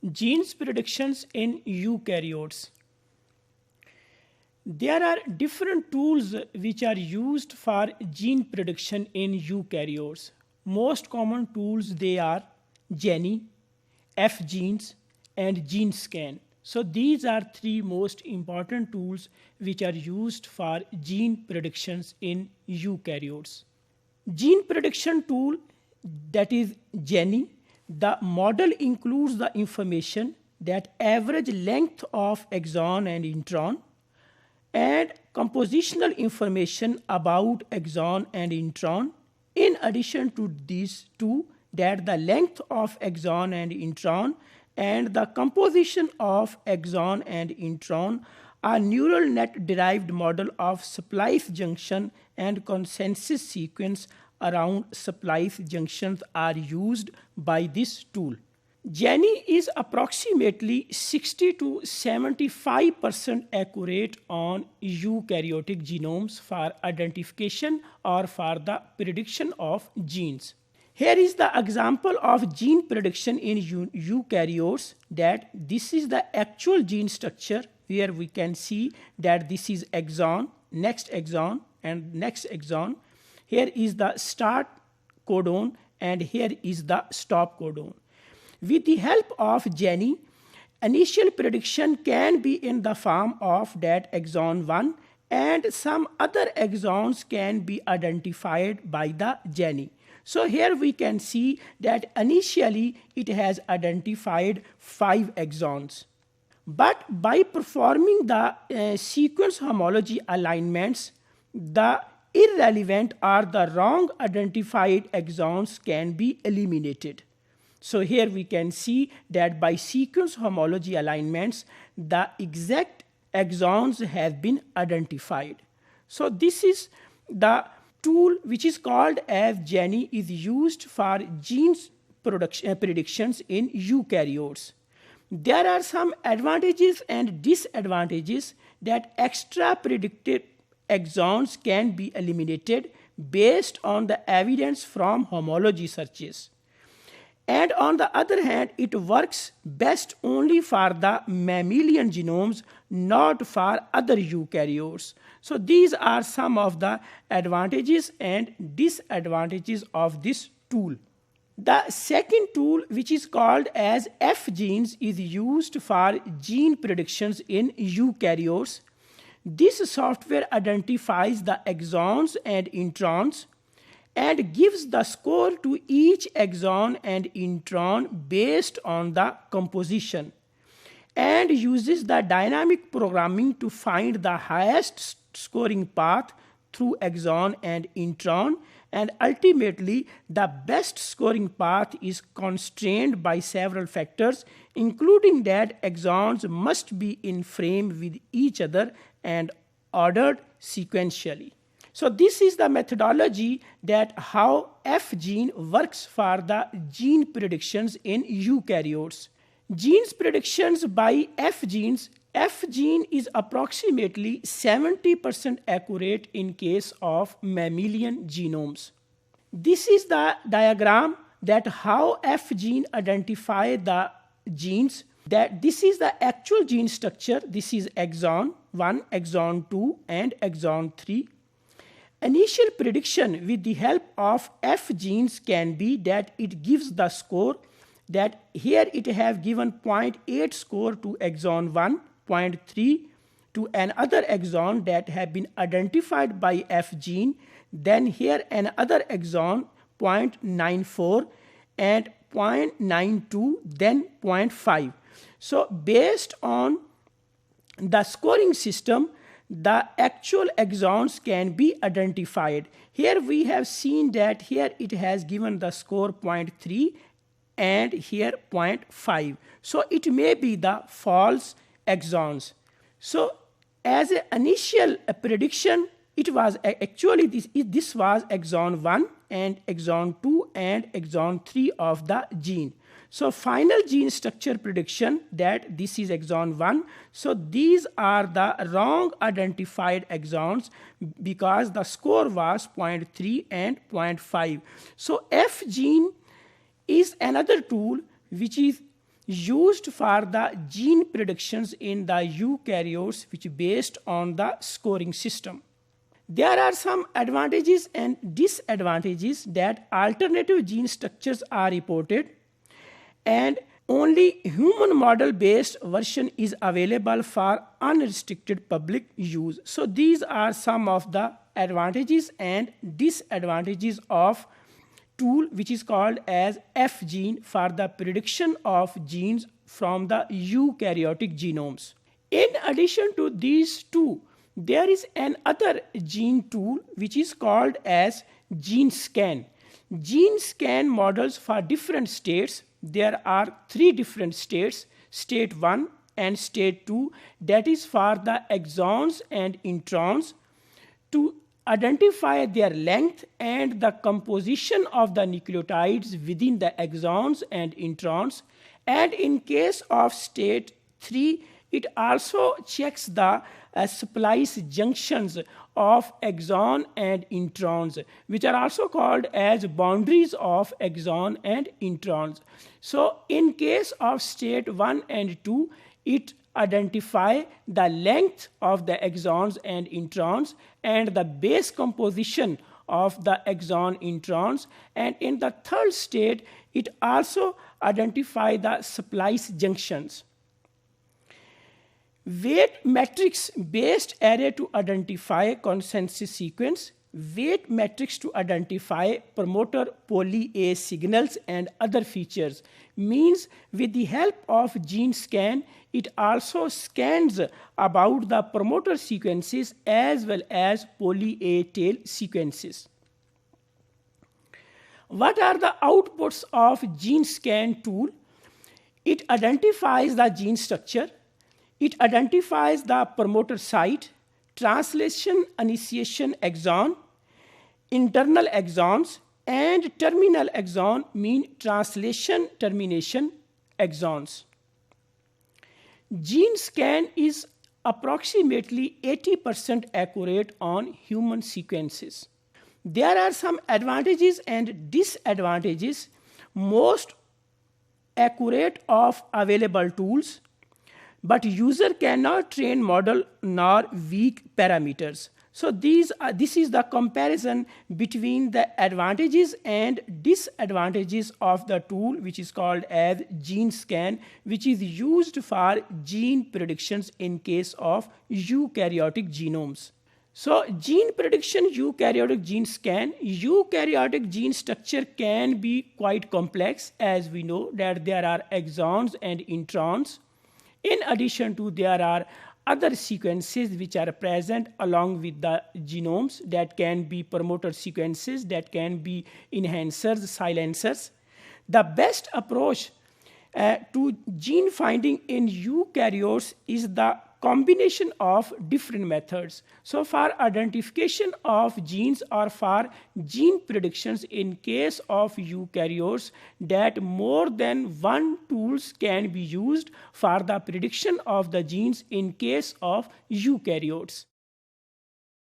Genes predictions in eukaryotes. There are different tools which are used for gene prediction in eukaryotes. Most common tools they are Geni, F-genes, and GeneScan. So these are three most important tools which are used for gene predictions in eukaryotes. Gene prediction tool, that is Geni. The model includes the information that average length of exon and intron and compositional information about exon and intron. In addition to these two, that the length of exon and intron and the composition of exon and intron, a neural net derived model of splice junction and consensus sequence around splice junctions are used by this tool. Geni is approximately 60 to 75% accurate on eukaryotic genomes for identification or for the prediction of genes. Here is the example of gene prediction in eukaryotes, that this is the actual gene structure where we can see that this is exon, next exon, and next exon. Here is the start codon and here is the stop codon. With the help of Geni, initial prediction can be in the form of that exon 1 and some other exons can be identified by the Geni. So here we can see that initially it has identified 5 exons. But by performing the sequence homology alignments, the irrelevant or the wrong identified exons can be eliminated. So here we can see that by sequence homology alignments, the exact exons have been identified. So this is the tool which is called as Geni, is used for genes predictions in eukaryotes. There are some advantages and disadvantages that extra predicted exons can be eliminated based on the evidence from homology searches. And on the other hand, it works best only for the mammalian genomes, not for other eukaryotes. So these are some of the advantages and disadvantages of this tool. The second tool, which is called as F-genes, is used for gene predictions in eukaryotes. This software identifies the exons and introns and gives the score to each exon and intron based on the composition, and uses the dynamic programming to find the highest scoring path through exon and intron, and ultimately the best scoring path is constrained by several factors, including that exons must be in frame with each other and ordered sequentially. So this is the methodology that how F-gene works for the gene predictions in eukaryotes. Genes predictions by F-genes. F-gene is approximately 70% accurate in case of mammalian genomes. This is the diagram that how F-gene identify the genes. That this is the actual gene structure. This is exon 1, exon 2, and exon 3. Initial prediction with the help of F-genes can be that it gives the score, that here it have given 0.8 score to exon 1, 0.3 to another exon that have been identified by F-gene, then here another exon 0.94 and 0.92, then 0.5. So based on the scoring system, the actual exons can be identified. Here we have seen that here it has given the score 0.3 and here 0.5. So it may be the false exons. So as an initial prediction, it was actually this was exon 1 and exon 2 and exon 3 of the gene. So final gene structure prediction, that this is exon 1. So these are the wrong identified exons because the score was 0.3 and 0.5. So F-gene is another tool which is used for the gene predictions in the eukaryotes, which is based on the scoring system. There are some advantages and disadvantages that alternative gene structures are reported, and only human model based version is available for unrestricted public use. So these are some of the advantages and disadvantages of tool which is called as F-gene for the prediction of genes from the eukaryotic genomes. In addition to these two, there is another gene tool which is called as gene scan. Gene scan models for different states. There are 3 different states, state 1 and state 2, that is for the exons and introns, to identify their length and the composition of the nucleotides within the exons and introns. And in case of state 3, it also checks the splice junctions of exon and introns, which are also called as boundaries of exon and introns. So in case of state 1 and 2, it identify the length of the exons and introns and the base composition of the exon introns. And in the third state, it also identify the splice junctions. Weight matrix based array to identify consensus sequence, weight matrix to identify promoter poly A signals and other features, means with the help of gene scan, it also scans about the promoter sequences as well as poly A tail sequences. What are the outputs of gene scan tool? It identifies the gene structure. It identifies the promoter site, translation initiation exon, internal exons, and terminal exon mean translation termination exons. Gene scan is approximately 80% accurate on human sequences. There are some advantages and disadvantages. Most accurate of available tools, but user cannot train model nor weak parameters. So this is the comparison between the advantages and disadvantages of the tool which is called as gene scan, which is used for gene predictions in case of eukaryotic genomes. So gene prediction, eukaryotic gene scan. Eukaryotic gene structure can be quite complex, as we know that there are exons and introns. In addition to, there are other sequences which are present along with the genomes, that can be promoter sequences, that can be enhancers, silencers. The best approach to gene finding in eukaryotes is the combination of different methods. So for identification of genes or for gene predictions in case of eukaryotes, that more than one tools can be used for the prediction of the genes in case of eukaryotes.